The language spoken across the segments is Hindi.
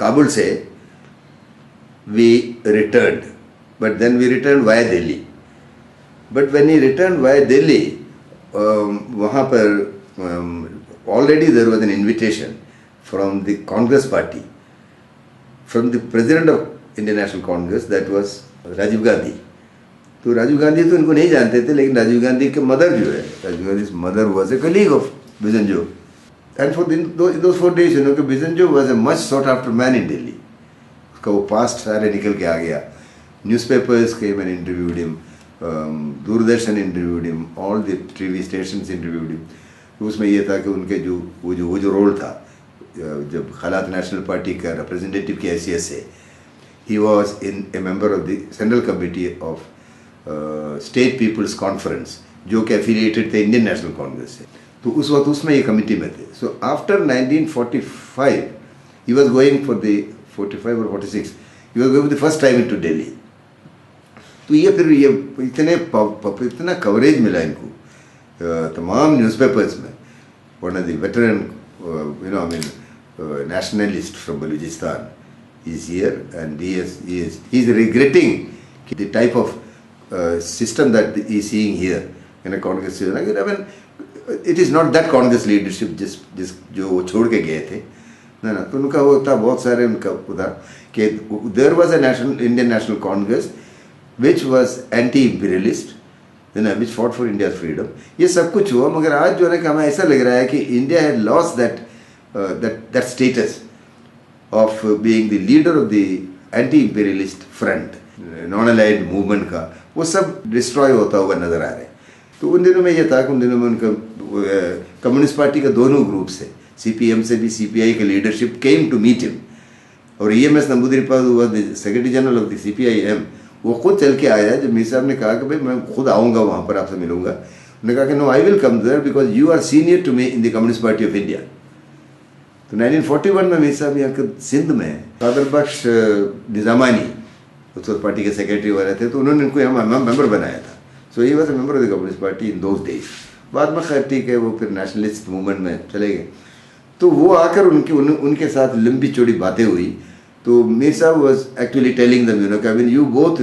Kabul से we returned, but then we returned via Delhi. But when he returned via Delhi, वहाँ पर already there was an invitation from the Congress party, from the president of Indian National Congress, that was Rajiv Gandhi. तो राजीव गांधी तो इनको नहीं जानते थे, लेकिन राजीव गांधी के मदर जो है, Rajiv Gandhi mother was a colleague of Bizenjo, and for those 4 days you know कि Bizenjo was a much sought after man in Delhi. उसका वो पास्ट सारे निकल के आ गया. Newspapers came and interviewed him, Doordarshan interviewed him, all the TV stations interviewed him. तो उसमें ये था कि उनके वो जो रोल था, जब खलात नेशनल पार्टी का रिप्रेजेंटेटिव की हैसियत से, he was a member of the Central Committee of state people's conference, जो कि एफिलिएटेड थे इंडियन नेशनल कांग्रेस से. तो उस वक्त उसमें ये कमिटी में थे. So after 1945 he was going for the 45 और 46 he was going the first time into Delhi. तो ये फिर ये इतना कवरेज मिला इनको तमाम न्यूज़पेपर्स में. One of the veteran nationalist from Balochistan is here, and he is regretting the type of system that he is seeing here in a Congress. I mean, it is not that Congress leadership जिस जो वो छोड़ के गए थे ना. तो उनका वो था, बहुत सारे उनका उधर कि there was a Indian National Congress which was anti-imperialist, which fought for India's freedom. ये सब कुछ हुआ, मगर आज जो है कि हमें ऐसा लग रहा है कि India had lost that status of being the leader of the anti-imperialist front, non-aligned movement का, वो सब डिस्ट्रॉय होता हुआ नजर आ रहे हैं. तो उन दिनों में ये था कि उन दिनों में उनका कम्युनिस्ट पार्टी का दोनों ग्रुप से, CPM से भी CPI का leadership came to meet him. और EMS नंबूदिरीपाल हुआ secretary general of the CPIM, वो खुद चल के आया. जब मीर साहब ने कहा कि भाई मैं खुद आऊँगा वहाँ पर आपसे मिलूंगा, उन्होंने कहा कि no, I will come there because you are senior to me in the communist party of India. तो 1941 में मीर साहब यहाँ के सिंध में कादर बख्श निज़ामानी उस वक्त पार्टी के सेक्रेटरी वाले थे, तो उन्होंने इनको यहाँ मेंबर बनाया था. So he was a member of the communist party in those days. बाद में खैर ठीक है, वो फिर नेशनलिस्ट मूवमेंट में चले गए. तो वो आकर उनके साथ लंबी चौड़ी बातें हुई. तो मीर साहब was actually telling them I mean you both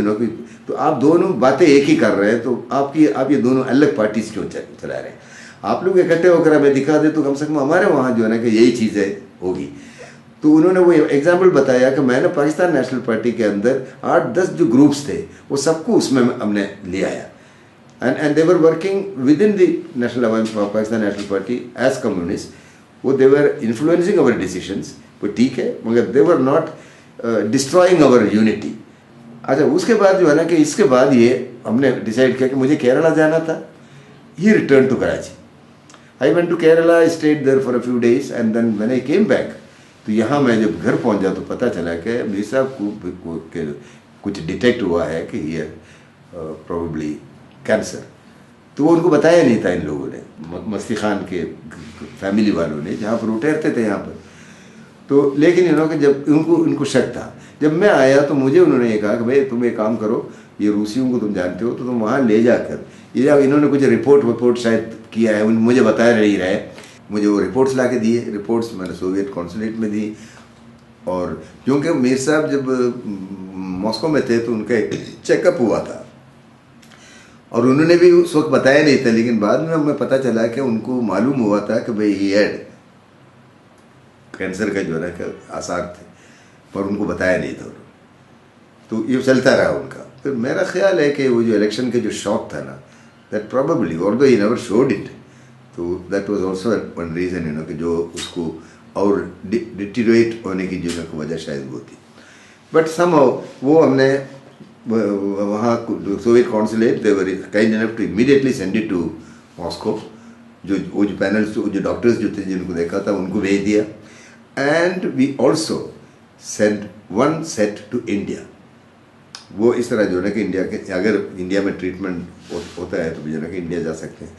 तो आप दोनों बातें एक ही कर रहे हैं, तो आप ये दोनों अलग पार्टीज क्यों चला रहे हैं? आप लोग इकट्ठे होकर हमें दिखा दे तो कम से कम हमारे वहाँ जो है ना कि यही चीज़ें होगी. तो उन्होंने वो एग्जाम्पल बताया कि मैंने पाकिस्तान नेशनल पार्टी के अंदर 8-10 जो ग्रुप्स थे वो सबको उसमें हमने ले आया, and they were working with in the Pakistan national party as communist. वो they were influencing our decisions, वो ठीक है, मगर they were not destroying our unity. अच्छा, उसके बाद जो है ना कि इसके बाद ये हमने डिसाइड किया कि मुझे केरला जाना था. He return to Karachi. I went to Kerala, I stayed there for a few days, and then when I came back, तो यहाँ मैं जब घर पहुँचा तो पता चला कि मीर साहब को कुछ डिटेक्ट हुआ है कि ये प्रोबेबली कैंसर. तो वो उनको बताया नहीं था इन लोगों ने, मस्ती खान के फैमिली वालों ने, जहाँ पर वो ठहरते थे यहाँ पर. तो लेकिन कि जब उनको शक था, जब मैं आया तो मुझे उन्होंने ये कहा कि भाई तुम एक काम करो, ये रूसियों को तुम जानते हो, तो तुम वहाँ ले जाकर इन्होंने कुछ रिपोर्ट शायद किया है, मुझे बता नहीं रहे. मुझे वो रिपोर्ट्स ला के दिए. रिपोर्ट्स मैंने सोवियत कॉन्सुलेट में दी. और क्योंकि मीर साहब जब मॉस्को में थे तो उनका एक चेकअप हुआ था, और उन्होंने भी उस वक्त बताया नहीं था, लेकिन बाद में हमें पता चला कि उनको मालूम हुआ था कि भाई ही हैड कैंसर का जो है ना आसार थे, पर उनको बताया नहीं था. तो ये चलता रहा उनका. फिर मेरा ख्याल है कि वो जो इलेक्शन के जो शौक था ना, that probably although he never showed it, तो that was also one reason कि जो उसको और डिटीरिएट होने की जो वजह शायद वो थी. बट समहाउ वो हमने वहाँ Soviet consulate they were kind enough to immediately send it to Moscow. वो जो पैनल्स जो डॉक्टर्स जो थे जिनको देखा था उनको भेज दिया. And we also send one set to India. वो इस तरह जो है कि इंडिया के अगर इंडिया में ट्रीटमेंट होता है तो जो है कि इंडिया जा सकते हैं.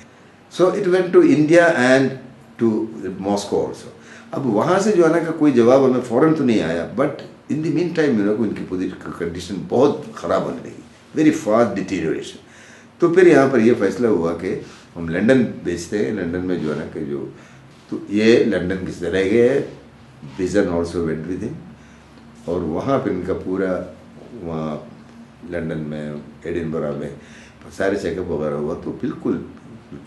So it went to India and to Moscow also. अब वहाँ से जो है ना कि कोई जवाब हमें फ़ौरन तो नहीं आया, but in the mean time उनकी कंडीशन बहुत ख़राब होने लगी, वेरी फास्ट डिटीरियोरेशन. तो फिर यहाँ पर ये फैसला हुआ कि हम लंदन भेजते हैं. लंदन में जो है ना कि जो तो ये लंदन किस तरह गए, बिजन ऑल्सो वेंट विद हिम. और वहाँ पर इनका पूरा वहाँ लंदन में एडिनबरा में सारे चेकअप वगैरह हुआ तो बिल्कुल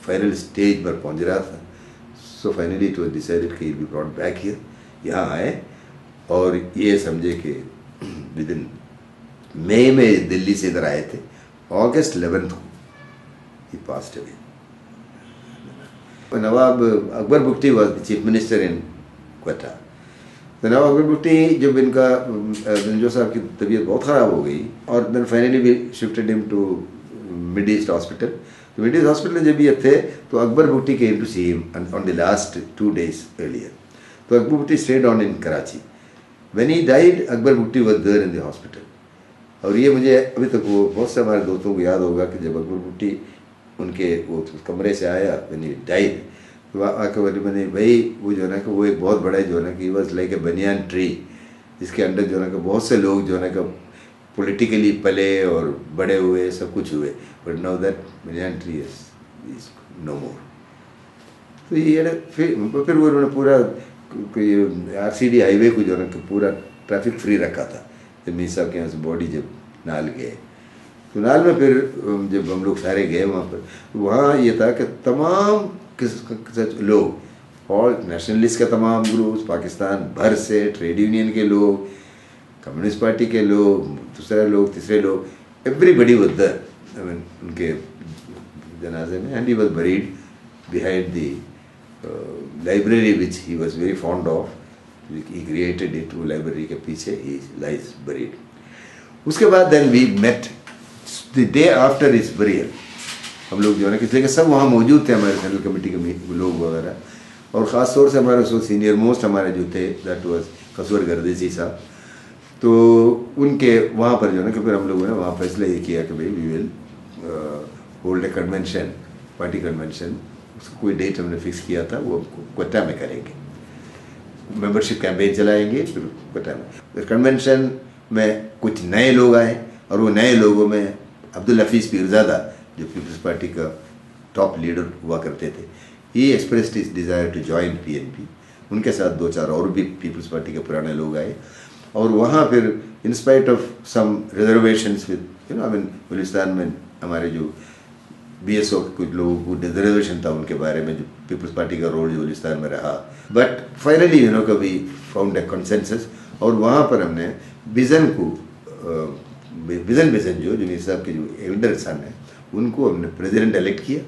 फाइनल स्टेज पर पहुँच रहा था. So finally it was decided कि बी ब्रॉट बैक हियर, यहाँ आए और ये समझे कि विद इन मई में दिल्ली से इधर आए थे, अगस्त 11 को he passed away. Nawab Akbar Bugti was the chief minister in Quetta. तो नवाब अकबर बुगटी जब इनका जो साहब की तबीयत बहुत ख़राब हो गई और then finally we shifted him to Mid East Hospital. तो मिड ईस्ट हॉस्पिटल में जब ये थे तो Akbar Bugti came to see him on the last 2 days earlier. तो Akbar Bugti stayed on in Karachi. When he died Akbar Bugti was there in the hospital. और ये मुझे अभी तक वो बहुत से हमारे दोस्तों को याद होगा कि जब अकबर बुगटी उनके वो कमरे से आया व्हेन ही डाइड तो आकर बोले मैंने भाई वो जो है ना कि वो एक बहुत बड़ा जो है ना कि was like a banyan tree, इसके अंदर जो है ना कि बहुत से लोग जो है ना कि पॉलिटिकली पले और बड़े हुए सब कुछ हुए, but now that banyan tree is no more. तो ये फिर वो उन्होंने पूरा RCD हाईवे को जो है ना कि पूरा ट्रैफिक फ्री रखा था. जब मीर साहब के यहाँ से बॉडी जब नाल गए तो नाल में फिर जब हम लोग सारे गए वहाँ पर, वहाँ ये था कि तमाम लोग और नेशनलिस्ट के तमाम ग्रुप्स, पाकिस्तान भर से ट्रेड यूनियन के लोग, कम्युनिस्ट पार्टी के लोग, दूसरे लोग, तीसरे लोग, everybody was there. I mean उनके जनाजे में. And he was buried behind the library which he was very fond of. He created it. वो लाइब्रेरी के पीछे ही लाइज बरीड. उसके बाद then we met the day after his burial. हम लोग जो है ना इसलिए कि सब वहाँ मौजूद थे, हमारे सेंट्रल कमेटी के लोग वगैरह, और ख़ास तौर से हमारे उसको सीनियर मोस्ट हमारे जो थे दैट वाज कसवर गर्देसी साहब. तो उनके वहाँ पर जो है ना कि फिर हम लोगों ने वहाँ फैसला ये किया कि भाई we will hold a convention, party convention. उसका कोई डेट हमने फिक्स किया था, वो क्वेटा में करेंगे. मेंबरशिप कैंपेन चलाएंगे फिर क्वेटा में. कन्वेंशन में कुछ नए लोग आए और वो नए लोगों में अब्दुल हफीज़ पीरज़ादा जो पीपल्स पार्टी का टॉप लीडर हुआ करते थे, he expressed his desire to join PNP. उनके साथ 2-4 और भी पीपल्स पार्टी के पुराने लोग आए और वहाँ फिर in spite of some reservations with I mean Balochistan में हमारे जो BSO के कुछ लोगों को रिजर्वेशन था उनके बारे में, जो पीपल्स पार्टी का रोल जो बलूचिस्तान में रहा, बट फाइनली कभी फाउंड ए कंसेंसस. और वहाँ पर हमने विज़न को विज़न जो मीर साहब के जो एल्डर सन है उनको हमने प्रेसिडेंट इलेक्ट किया.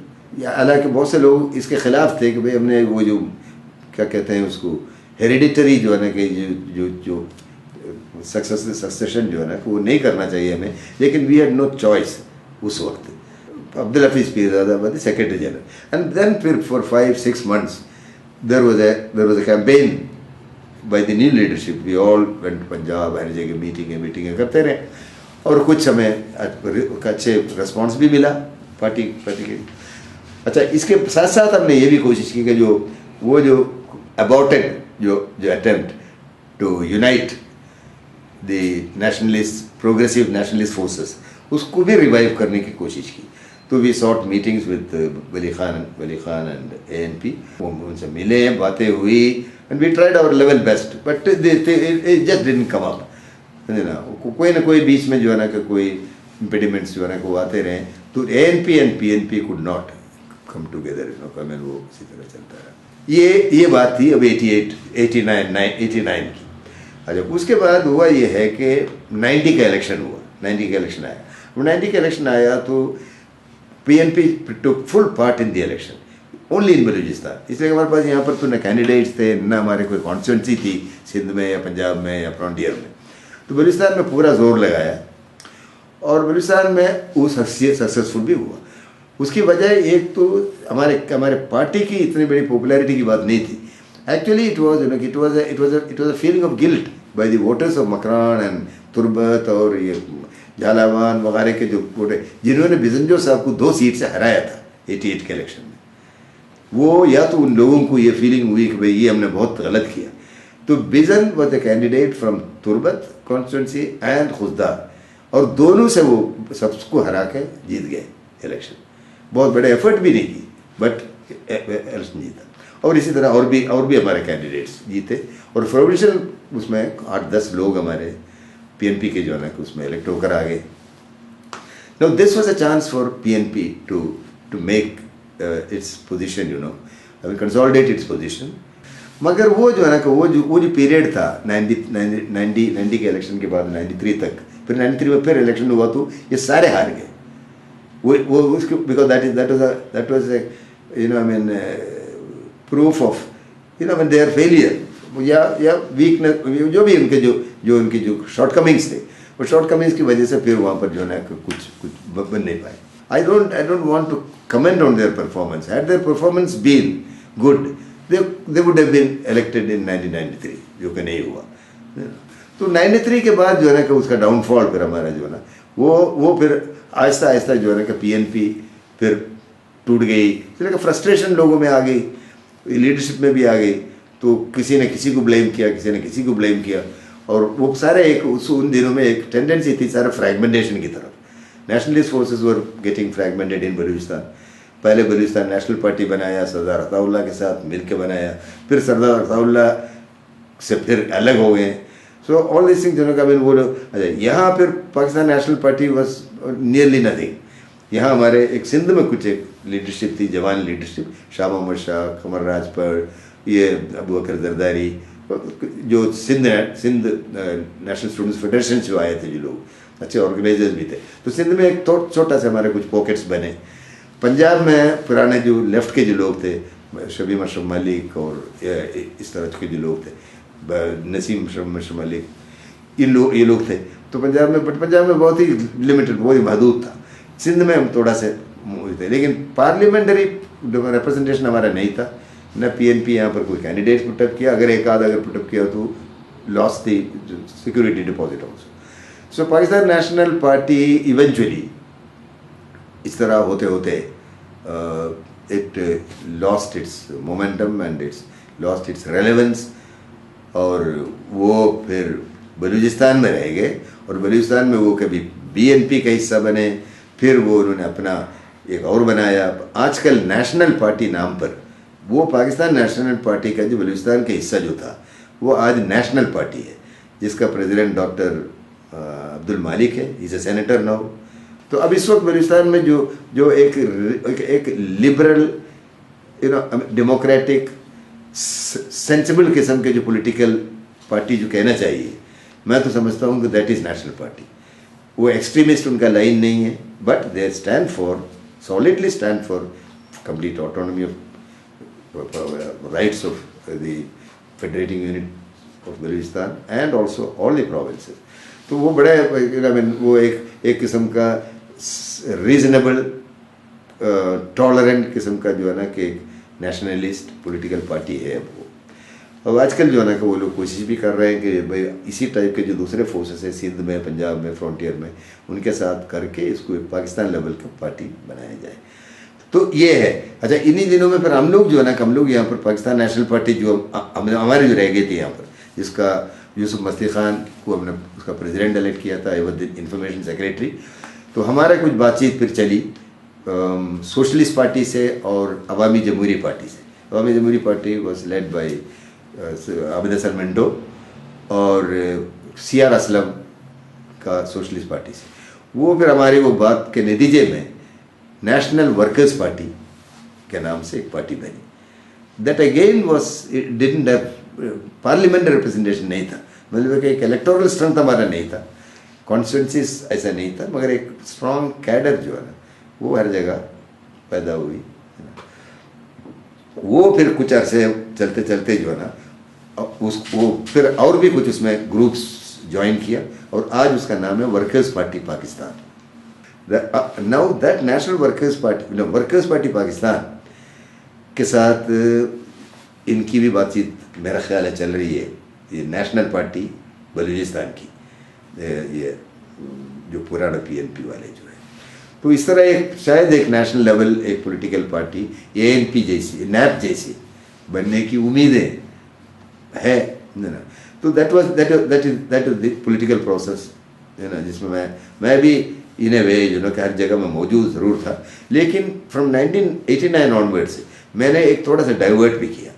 हालांकि बहुत से लोग इसके ख़िलाफ़ थे कि भाई हमने वो जो क्या कहते हैं उसको हेरिडिटरी जो है ना कि जो सक्सेशन जो है ना वो नहीं करना चाहिए हमें, लेकिन वी हैड नो चॉइस उस वक्त. Abdul Hafeez Pirzada was the secretary general. And then फिर for 5-6 months there was a campaign by the new leadership. We all went to Punjab, हर जगह मीटिंगें करते रहे और कुछ हमें अच्छे रिस्पॉन्स भी मिला पार्टी के. अच्छा, इसके साथ साथ हमने ये भी कोशिश की कि जो अबॉर्टेड जो attempt to unite the nationalist progressive nationalist forces उसको भी रिवाइव करने की कोशिश की. तो we sought meetings with Wali Khan and ANP. उनसे मिले, बातें हुई and we tried our level best, but it just didn't come up. ना कोई ना कोई बीच में जो है ना कि कोई इम्पेडिमेंट्स जो है ना को आते रहे. तो ANP and PNP could not come together. वो इसी तरह चलता रहा. ये बात थी अब 89 की. अच्छा, उसके बाद हुआ ये है कि 90 का इलेक्शन हुआ. 90 का इलेक्शन आया. 90 का इलेक्शन आया तो PNP took full part in the election only in Balochistan. इसलिए हमारे पास यहाँ पर तो न कैंडिडेट्स थे, न हमारे कोई कॉन्स्टिट्यूंसी थी सिंध में या पंजाब में या फ्रंटियर में. तो बलूचिस्तान में पूरा जोर लगाया और बलूचिस्तान में वो सक्सेसफुल भी हुआ. उसकी वजह एक तो हमारे पार्टी की इतनी बड़ी पॉपुलैरिटी की बात नहीं थी. Actually it was a feeling of guilt by the voters of Makran and Turbat और ये झालावान वगैरह के जो वोटर जिन्होंने बिजनजो साहब को 2 सीट से हराया था 88 के इलेक्शन में. वो या तो उन लोगों को ये फीलिंग हुई कि भाई ये हमने बहुत गलत किया. तो बिजन was the candidate from Turbat constituency and Khuzdar, और दोनों से वो सबको हरा के जीत गए इलेक्शन. बहुत बड़े एफर्ट भी नहीं की बट इलेक्शन जीता. और इसी तरह और भी हमारे कैंडिडेट्स जीते और प्रोविंशियल उसमें 8-10 लोग हमारे पीएनपी के जो है ना उसमें इलेक्ट होकर आ गए. Now this was a chance for PNP to make its position, I mean consolidate its position. मगर वो जो है ना वो जो पीरियड था 90 के इलेक्शन के बाद 93 तक, फिर 93 में फिर इलेक्शन हुआ तो ये सारे हार गए. वो उसको because that was a I mean proof of I mean their failure या वीकनेस जो भी उनके जो शॉर्टकमिंग्स थे, वो शॉर्टकमिंग्स की वजह से फिर वहाँ पर जो है ना कुछ बन नहीं पाए. I don't want to comment on their performance. Had their performance been good they would have been elected in 1993, जो कि नहीं हुआ. तो 93 के बाद जो है ना कि उसका डाउनफॉल फिर हमारा जो है ना वो फिर आहिस्ता आहिस्ता जो है ना कि पीएनपी फिर टूट गई. फिर फ्रस्ट्रेशन लोगों में आ गई, लीडरशिप में भी आ गई. तो किसी ने किसी को ब्लेम किया, किसी ने किसी को ब्लेम किया और वो सारे उन दिनों में एक टेंडेंसी थी सारा फ्रैगमेंटेशन की तरफ. Nationalist forces were getting fragmented in Balochistan. पहले बलूचिस्तान नेशनल पार्टी बनाया, सरदार अताउल्लाह के साथ मिलकर बनाया, फिर सरदार अताउल्लाह से फिर अलग हो गए. सो ऑल दिस थिंग्स का वो लोग अच्छा. यहाँ फिर Pakistan national party was nearly nothing. यहाँ हमारे एक सिंध में कुछ एक लीडरशिप थी, जवान लीडरशिप, शाह मोहम्मद शाह, कमर राजपर, ये अबू बकर जरदारी, जो सिंध नेशनल स्टूडेंट्स फेडरेशन से आए थे, जो लोग अच्छे ऑर्गेनाइजर्स भी थे. तो सिंध में एक छोटा सा हमारे कुछ पॉकेट्स बने. पंजाब में पुराने जो लेफ्ट के जो लोग थे, शबीम अशरफ मलिक और इस तरह के जो लोग थे, नसीम अशरफ मलिक, ये लोग थे. तो पंजाब में बहुत ही लिमिटेड, बहुत ही महदूद था. सिंध में हम थोड़ा से थे, लेकिन पार्लियामेंट्री रिप्रेजेंटेशन हमारा नहीं था. न पीएनपी यहाँ पर कोई कैंडिडेट पुटअप किया, अगर एक आध अगर पुटअप किया तो लॉस थी सिक्योरिटी डिपॉजिट ऑल्सो. सो पाकिस्तान नेशनल पार्टी इवेंचुअली इस तरह होते होते it lost its momentum and it's lost its relevance. और वो फिर बलूचिस्तान में रह गए और बलूचिस्तान में वो कभी बीएनपी का हिस्सा बने, फिर वो उन्होंने अपना एक और बनाया. आजकल नेशनल पार्टी नाम पर वो पाकिस्तान नेशनल पार्टी का जो बलूचिस्तान का हिस्सा जो था वो आज नेशनल पार्टी है, जिसका प्रेसिडेंट डॉक्टर अब्दुल मालिक है. Is a senator now. तो अब इस वक्त बलूचिस्तान में जो एक लिबरल डेमोक्रेटिक सेंसिबल किस्म के जो पॉलिटिकल पार्टी जो कहना चाहिए, मैं तो समझता हूँ कि दैट इज़ नेशनल पार्टी. वो एक्सट्रीमिस्ट उनका लाइन नहीं है, but they stand for solidly stand for complete autonomy of rights of the federating unit of Balochistan and also all the provinces. तो वो बड़ा वो एक किस्म का रीजनेबल टॉलरेंट किस्म का जो है ना कि नेशनलिस्ट पॉलिटिकल पार्टी है वो. और आजकल जो है ना कि वो लोग कोशिश भी कर रहे हैं कि भाई इसी टाइप के जो दूसरे फोर्सेस हैं सिंध में, पंजाब में, फ्रंटियर में, उनके साथ करके इसको एक पाकिस्तान लेवल की पार्टी बनाया जाए. तो ये है. अच्छा, इन्हीं दिनों में फिर हम लोग जो है ना हम लोग यहाँ पर पाकिस्तान नेशनल पार्टी जो हमारे जो रह गई थी यहाँ पर, जिसका यूसुफ मस्ती खान को हमने उसका प्रेसिडेंट इलेक्ट किया था, एवं इंफॉर्मेशन सेक्रेटरी. तो हमारा कुछ बातचीत फिर चली सोशलिस्ट पार्टी से और अवामी जमहूरी पार्टी से. Awami Jamhoori party was led by Abid Hasan Minto और सीआर असलम का सोशलिस्ट पार्टी से. वो फिर हमारी वो बात के नतीजे में नेशनल वर्कर्स पार्टी के नाम से एक पार्टी बनी. That again was it didn't have parliamentary representation नहीं था, मतलब कि एक इलेक्टोरल स्ट्रेंथ हमारा नहीं था, कॉन्स्टिट्यूंसीज ऐसा नहीं था, मगर एक स्ट्रॉन्ग कैडर जो है ना वो हर जगह पैदा हुई. वो फिर कुछ अरसे चलते चलते जो है ना वो फिर और भी कुछ उसमें ग्रुप्स ज्वाइन किया और आज उसका नाम है workers party Pakistan. Now that national workers party Pakistan के साथ इनकी भी बातचीत मेरा ख्याल है चल रही है. ये नेशनल पार्टी बलूचिस्तान की, ये जो पुराना पीएनपी वाले जो है, तो इस तरह एक शायद एक नेशनल लेवल एक पॉलिटिकल पार्टी एएनपी जैसी, नैप जैसी बनने की उम्मीदें है ना. तो that is the political process है ना, जिसमें मैं भी इन ए वे कि हर जगह में मौजूद ज़रूर था. लेकिन फ्रॉम 1989 ऑनवर्ड से मैंने एक थोड़ा सा डाइवर्ट भी किया